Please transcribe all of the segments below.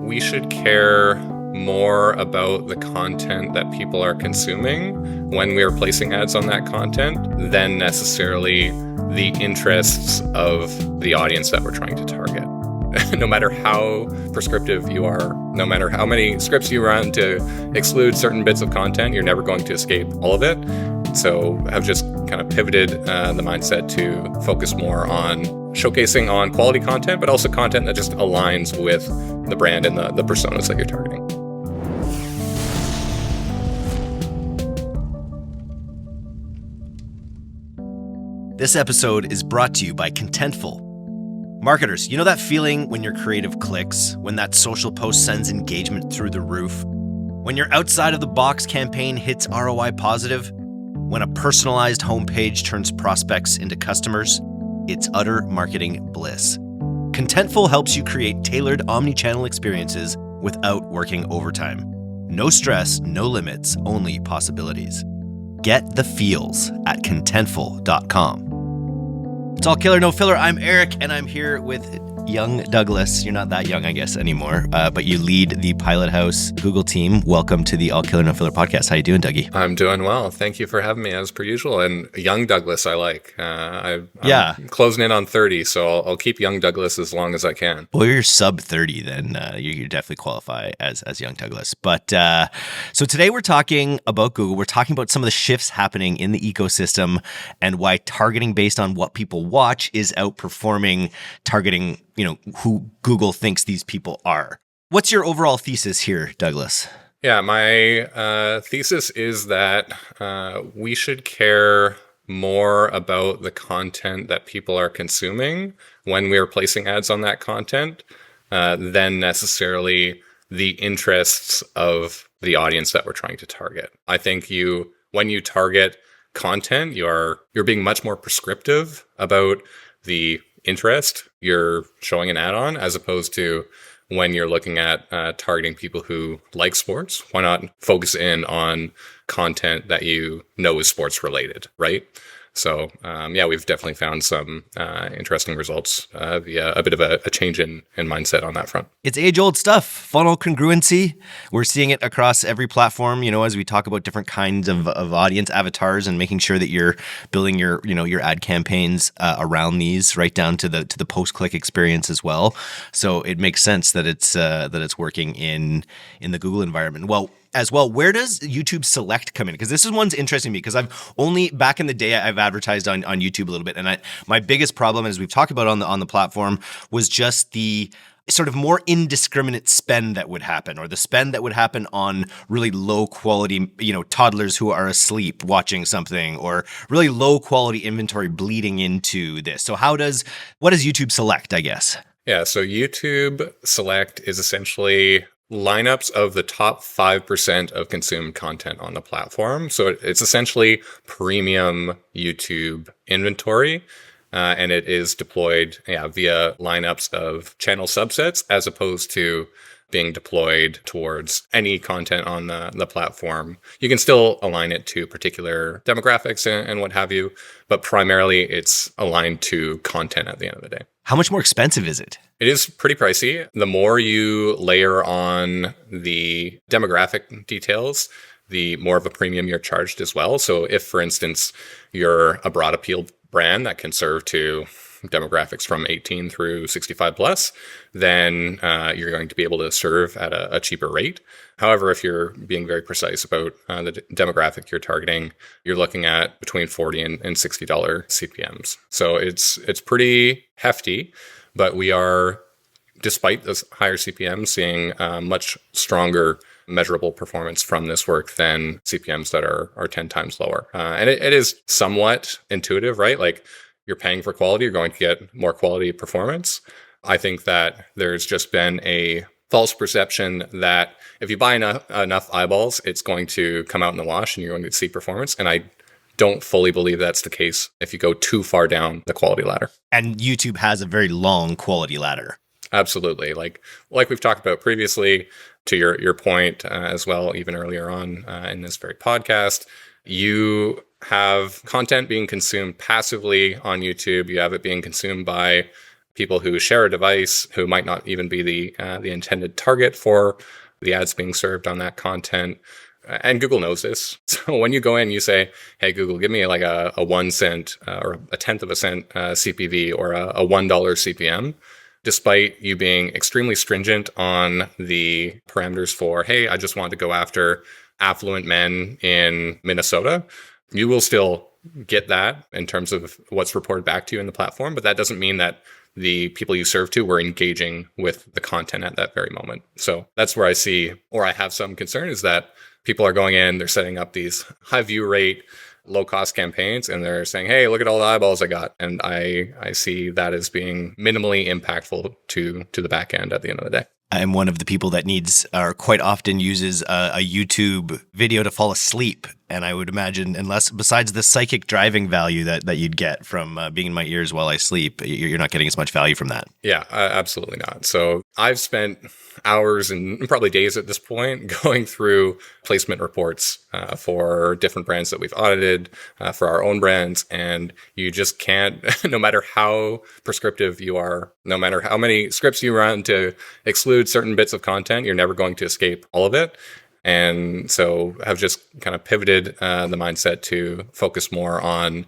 we should care more about the content that people are consuming when we are placing ads on that content than necessarily the interests of the audience that we're trying to target. No matter how prescriptive you are, no matter how many scripts you run to exclude certain bits of content, you're never going to escape all of it. So I've just kind of pivoted the mindset to focus more on showcasing on quality content, but also content that just aligns with the brand and the personas that you're targeting. This episode is brought to you by Contentful. Marketers, you know that feeling when your creative clicks, when that social post sends engagement through the roof, when your outside of the box campaign hits ROI positive, when a personalized homepage turns prospects into customers? It's utter marketing bliss. Contentful helps you create tailored omni-channel experiences without working overtime. No stress, no limits, only possibilities. Get the feels at contentful.com. It's all killer, no filler. I'm Eric, and I'm here with young Douglas. You're not that young, I guess, anymore, but you lead the Pilothouse Google team. Welcome to the All Killer, No Filler podcast. How you doing, Dougie? I'm doing well. Thank you for having me as per usual. And young Douglas, I like. I'm closing in on 30, so I'll keep young Douglas as long as I can. Well, you're sub 30, then you definitely qualify as young Douglas. But so today we're talking about Google. We're talking about some of the shifts happening in the ecosystem and why targeting based on what people watch is outperforming targeting, who Google thinks these people are. What's your overall thesis here, Douglas? Yeah, my thesis is that we should care more about the content that people are consuming when we are placing ads on that content than necessarily the interests of the audience that we're trying to target. I think when you target content, you're being much more prescriptive about the interest you're showing an ad on, as opposed to when you're looking at targeting people who like sports. Why not focus in on content that you know is sports related, right? So we've definitely found some interesting results via a bit of a change in mindset on that front. It's age-old stuff, funnel congruency. We're seeing it across every platform, as we talk about different kinds of audience avatars and making sure that you're building your ad campaigns around these, right down to the post-click experience as well. So it makes sense that it's working in the Google environment. Well, as well, where does YouTube Select come in? Because this one's interesting to me, because I've only, back in the day, I've advertised on YouTube a little bit. And my biggest problem, as we've talked about on the platform, was just the sort of more indiscriminate spend that would happen, or the spend that would happen on really low quality, toddlers who are asleep watching something, or really low quality inventory bleeding into this. So what does YouTube Select, I guess? Yeah, so YouTube Select is essentially lineups of the top 5% of consumed content on the platform. So it's essentially premium YouTube inventory, and it is deployed via lineups of channel subsets, as opposed to being deployed towards any content on the platform. You can still align it to particular demographics and what have you, but primarily it's aligned to content at the end of the day. How much more expensive is it? It is pretty pricey. The more you layer on the demographic details, the more of a premium you're charged as well. So if, for instance, you're a broad appeal brand that can serve to demographics from 18 through 65 plus, then you're going to be able to serve at a cheaper rate. However, if you're being very precise about the demographic you're targeting, you're looking at between $40 and $60 CPMs. So it's pretty hefty, but we are, despite this higher CPM, seeing much stronger measurable performance from this work than CPMs that are 10 times lower. And it is somewhat intuitive, right? Like, you're paying for quality, you're going to get more quality performance. I think that there's just been a false perception that if you buy enough eyeballs, it's going to come out in the wash and you're going to see performance. And I don't fully believe that's the case if you go too far down the quality ladder. And YouTube has a very long quality ladder. Absolutely. Like we've talked about previously, to your point as well, even earlier on in this very podcast, you have content being consumed passively on YouTube. You have it being consumed by people who share a device who might not even be the intended target for the ads being served on that content. And Google knows this. So when you go in, you say, hey, Google, give me like a 1 cent or a tenth of a cent CPV or a $1 CPM, despite you being extremely stringent on the parameters for, hey, I just want to go after affluent men in Minnesota, you will still get that in terms of what's reported back to you in the platform. But that doesn't mean that the people you serve to were engaging with the content at that very moment. So that's where I see, or I have some concern, is that people are going in, they're setting up these high view rate, low cost campaigns, and they're saying, hey, look at all the eyeballs I got. And I see that as being minimally impactful to the back end at the end of the day. I'm one of the people that needs or quite often uses a YouTube video to fall asleep. And I would imagine, unless besides the psychic driving value that you'd get from being in my ears while I sleep, you're not getting as much value from that. Yeah, absolutely not. So I've spent hours and probably days at this point going through placement reports for different brands that we've audited, for our own brands. And you just can't, no matter how prescriptive you are, no matter how many scripts you run to exclude certain bits of content, you're never going to escape all of it. And so I've just kind of pivoted the mindset to focus more on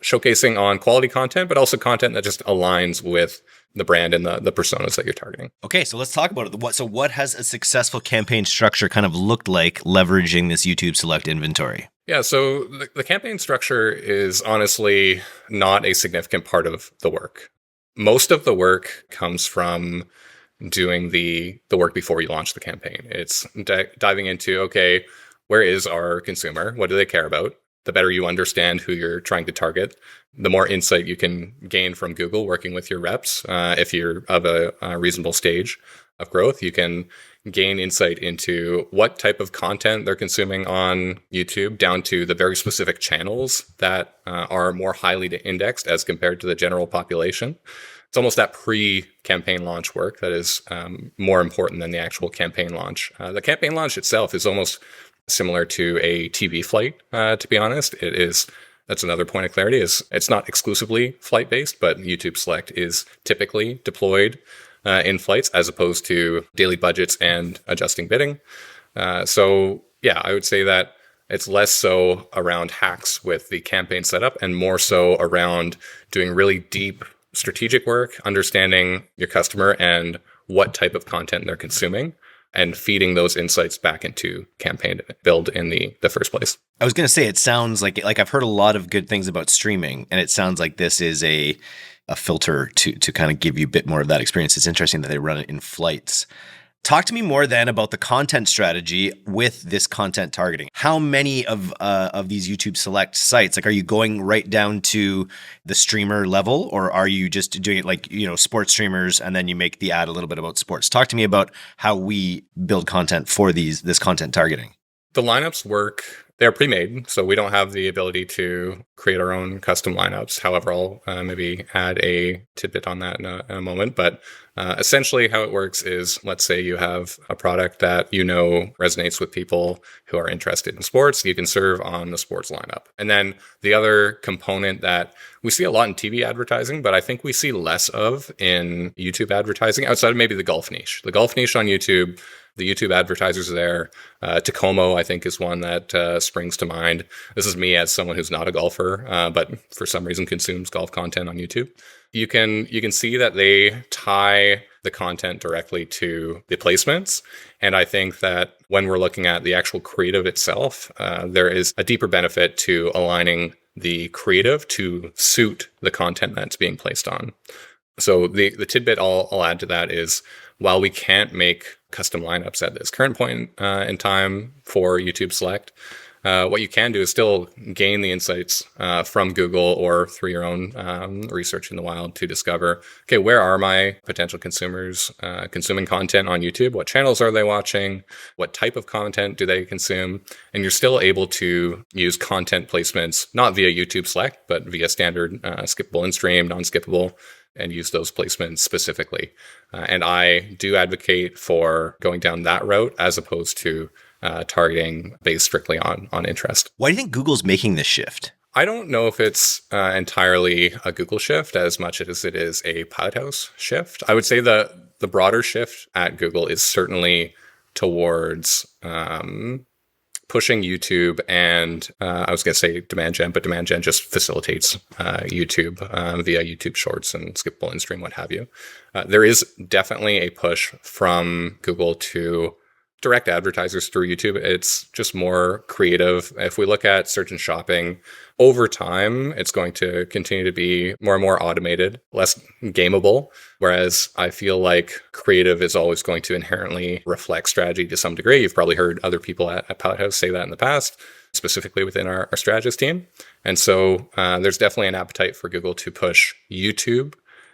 showcasing on quality content, but also content that just aligns with the brand and the personas that you're targeting. Okay, so let's talk about it. So what has a successful campaign structure kind of looked like leveraging this YouTube Select inventory? Yeah, so the campaign structure is honestly not a significant part of the work. Most of the work comes from doing the work before you launch the campaign. It's diving into, okay, where is our consumer? What do they care about? The better you understand who you're trying to target, the more insight you can gain from Google working with your reps. If you're of a reasonable stage of growth, you can gain insight into what type of content they're consuming on YouTube, down to the very specific channels that are more highly indexed as compared to the general population. It's almost that pre-campaign launch work that is more important than the actual campaign launch. The campaign launch itself is almost similar to a TV flight, to be honest. That's another point of clarity, is it's not exclusively flight-based, but YouTube Select is typically deployed in flights as opposed to daily budgets and adjusting bidding. So yeah, I would say that it's less so around hacks with the campaign setup and more so around doing really deep strategic work, understanding your customer and what type of content they're consuming, and feeding those insights back into campaign build in the first place. I was going to say, it sounds like I've heard a lot of good things about streaming, and it sounds like this is a filter to kind of give you a bit more of that experience. It's interesting that they run it in flights. Talk to me more then about the content strategy with this content targeting. How many of these YouTube Select sites, like, are you going right down to the streamer level, or are you just doing it like, sports streamers, and then you make the ad a little bit about sports? Talk to me about how we build content for this content targeting. The lineups work. They're pre-made, so we don't have the ability to create our own custom lineups. However, I'll maybe add a tidbit on that in a moment. But essentially how it works is, let's say you have a product that resonates with people who are interested in sports. You can serve on the sports lineup. And then the other component that we see a lot in TV advertising, but I think we see less of in YouTube advertising, outside of maybe the golf niche. The golf niche on YouTube, the YouTube advertisers there. Tacoma, I think, is one that springs to mind. This is me as someone who's not a golfer, but for some reason consumes golf content on YouTube. You can see that they tie the content directly to the placements. And I think that when we're looking at the actual creative itself, there is a deeper benefit to aligning the creative to suit the content that's being placed on. So the tidbit I'll add to that is, while we can't make custom lineups at this current point in time for YouTube Select, what you can do is still gain the insights from Google or through your own research in the wild to discover, okay, where are my potential consumers consuming content on YouTube? What channels are they watching? What type of content do they consume? And you're still able to use content placements, not via YouTube Select, but via standard skippable in-stream, non-skippable, and use those placements specifically. And I do advocate for going down that route as opposed to targeting based strictly on interest. Why do you think Google's making this shift? I don't know if it's entirely a Google shift as much as it is a Pilothouse shift. I would say the broader shift at Google is certainly towards pushing YouTube and I was going to say demand gen, but demand gen just facilitates YouTube via YouTube Shorts and skippable in-stream, what have you. There is definitely a push from Google to direct advertisers through YouTube. It's just more creative. If we look at search and shopping, over time, it's going to continue to be more and more automated, less gameable. Whereas I feel like creative is always going to inherently reflect strategy to some degree. You've probably heard other people at Pilothouse say that in the past, specifically within our strategist team. And so there's definitely an appetite for Google to push YouTube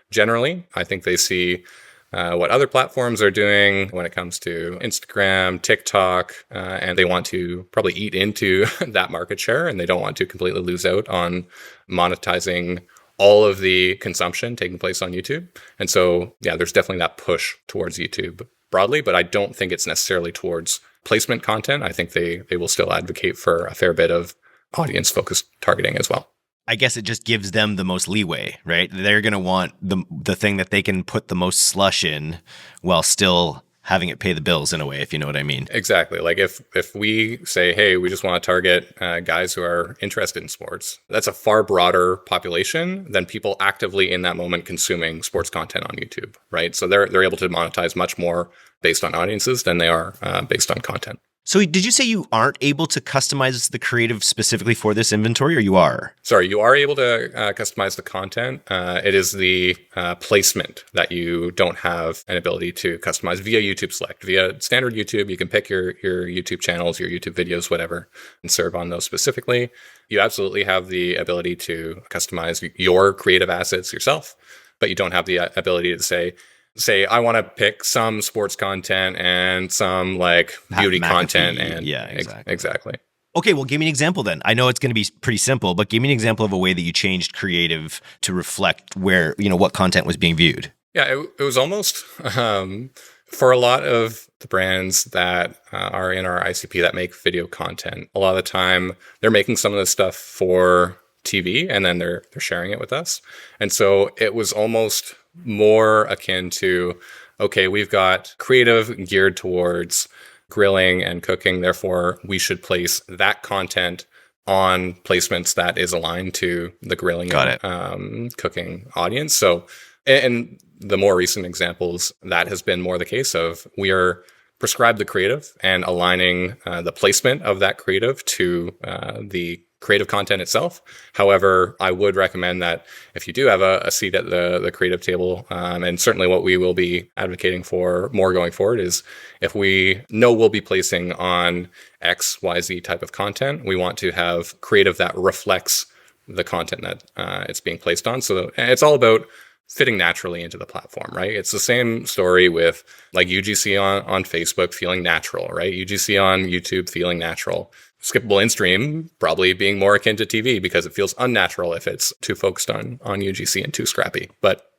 generally. I think they see what other platforms are doing when it comes to Instagram, TikTok, and they want to probably eat into that market share, and they don't want to completely lose out on monetizing all of the consumption taking place on YouTube. And so, yeah, there's definitely that push towards YouTube broadly, but I don't think it's necessarily towards placement content. I think they will still advocate for a fair bit of audience-focused targeting as well. I guess it just gives them the most leeway, right? They're going to want the thing that they can put the most slush in while still having it pay the bills in a way, if you know what I mean. Exactly. Like if we say, hey, we just want to target guys who are interested in sports, that's a far broader population than people actively in that moment consuming sports content on YouTube, right? So they're able to monetize much more based on audiences than they are based on content. So did you say you aren't able to customize the creative specifically for this inventory, or you are? Sorry, you are able to customize the content. It is the placement that you don't have an ability to customize via YouTube Select. Via standard YouTube, you can pick your YouTube channels, your YouTube videos, whatever, and serve on those specifically. You absolutely have the ability to customize your creative assets yourself, but you don't have the ability to say, I want to pick some sports content and some like beauty content. And yeah, exactly. Okay, well, give me an example then. I know it's going to be pretty simple, but give me an example of a way that you changed creative to reflect where, what content was being viewed. Yeah, it was almost for a lot of the brands that are in our ICP that make video content, a lot of the time they're making some of this stuff for TV and then they're sharing it with us. And so it was almost more akin to, okay, we've got creative geared towards grilling and cooking, therefore we should place that content on placements that is aligned to the grilling and cooking audience. So, and the more recent examples, that has been more the case of we are prescribed the creative and aligning the placement of that creative to the creative content itself. However, I would recommend that if you do have a seat at the creative table, and certainly what we will be advocating for more going forward is if we know we'll be placing on X, Y, Z type of content, we want to have creative that reflects the content that it's being placed on. So it's all about fitting naturally into the platform, right? It's the same story with like UGC on Facebook feeling natural, right? UGC on YouTube feeling natural. Skippable in-stream probably being more akin to TV because it feels unnatural if it's too focused on UGC and too scrappy. But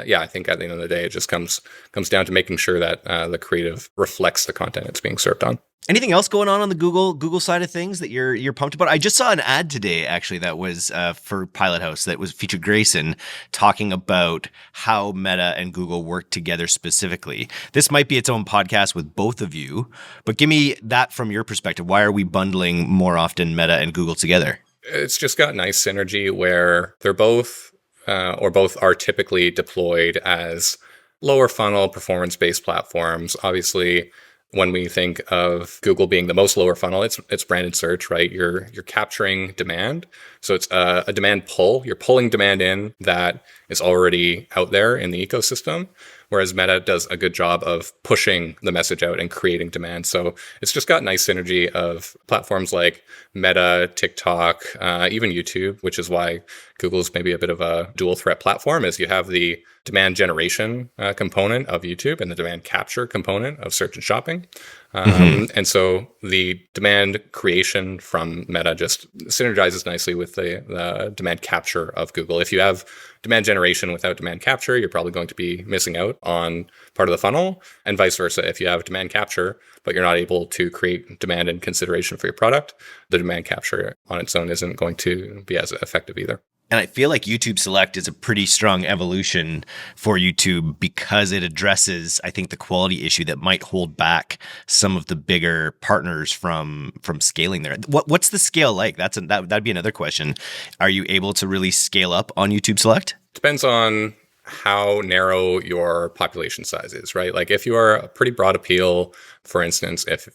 yeah, I think at the end of the day, it just comes down to making sure that the creative reflects the content it's being served on. Anything else going on the Google side of things that you're pumped about? I just saw an ad today, actually, that was for Pilothouse that was featured Grayson talking about how Meta and Google work together specifically. This might be its own podcast with both of you, but give me that from your perspective. Why are we bundling more often Meta and Google together? It's just got nice synergy where they're both are typically deployed as lower funnel performance-based platforms. Obviously, when we think of Google being the most lower funnel, it's branded search, right? You're capturing demand. So it's a demand pull. You're pulling demand in that is already out there in the ecosystem, whereas Meta does a good job of pushing the message out and creating demand. So it's just got nice synergy of platforms like Meta, TikTok, even YouTube, which is why Google's maybe a bit of a dual threat platform, is you have the demand generation component of YouTube and the demand capture component of search and shopping. And so the demand creation from Meta just synergizes nicely with the demand capture of Google. If you have demand generation without demand capture, you're probably going to be missing out on part of the funnel, and vice versa. If you have demand capture, but you're not able to create demand and consideration for your product, the demand capture on its own isn't going to be as effective either. And I feel like YouTube Select is a pretty strong evolution for YouTube because it addresses, I think, the quality issue that might hold back some of the bigger partners from scaling there. What's the scale like? That'd be another question. Are you able to really scale up on YouTube Select? Depends on how narrow your population size is, right? Like if you are a pretty broad appeal, for instance, if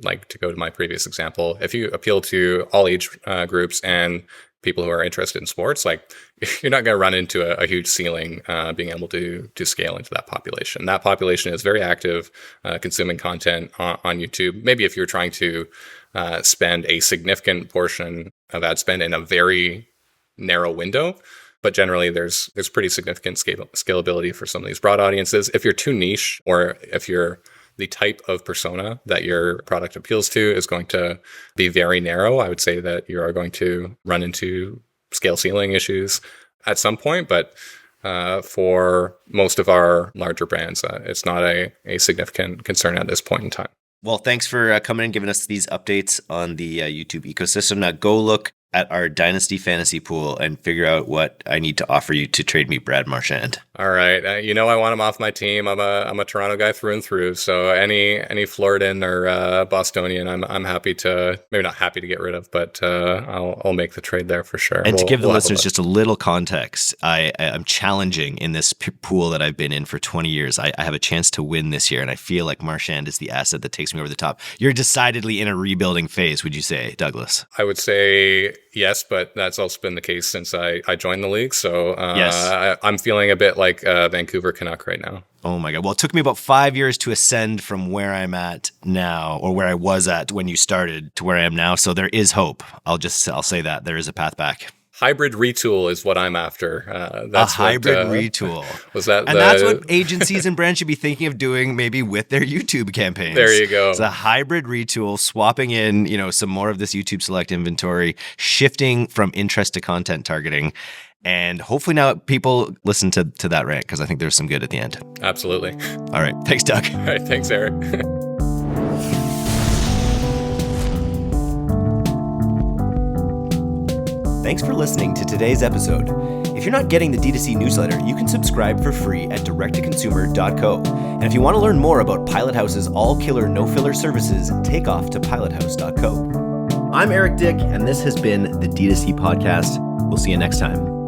like to go to my previous example, if you appeal to all age groups and people who are interested in sports, like you're not going to run into a huge ceiling being able to scale into that population. That population is very active, consuming content on YouTube. Maybe if you're trying to spend a significant portion of ad spend in a very narrow window, but generally there's pretty significant scalability for some of these broad audiences. If you're too niche, or if you're the type of persona that your product appeals to is going to be very narrow, I would say that you are going to run into scale ceiling issues at some point. But for most of our larger brands, it's not a significant concern at this point in time. Well, thanks for coming and giving us these updates on the YouTube ecosystem. Now go look at our Dynasty Fantasy Pool and figure out what I need to offer you to trade me Brad Marchand. All right. I want him off my team. I'm a Toronto guy through and through. So any Floridan or Bostonian, I'm happy to, maybe not happy to get rid of, but I'll make the trade there for sure. And to give the listeners just a little context, I'm challenging in this pool that I've been in for 20 years. I have a chance to win this year, and I feel like Marchand is the asset that takes me over the top. You're decidedly in a rebuilding phase, would you say, Douglas? I would say yes, but that's also been the case since I joined the league. So yes. I'm feeling a bit like Vancouver Canuck right now. Oh my God. Well, it took me about 5 years to ascend from where I'm at now, or where I was at when you started, to where I am now. So there is hope. I'll say that there is a path back. Hybrid retool is what I'm after. That's a hybrid retool. That's what agencies and brands should be thinking of doing, maybe with their YouTube campaigns. There you go. It's a hybrid retool, swapping in, some more of this YouTube Select inventory, shifting from interest to content targeting. And hopefully now people listen to that rant, because I think there's some good at the end. Absolutely. All right. Thanks, Doug. All right. Thanks, Eric. Thanks for listening to today's episode. If you're not getting the D2C newsletter, you can subscribe for free at directtoconsumer.co. And if you want to learn more about Pilothouse's all-killer, no-filler services, take off to pilothouse.co. I'm Eric Dick, and this has been the D2C Podcast. We'll see you next time.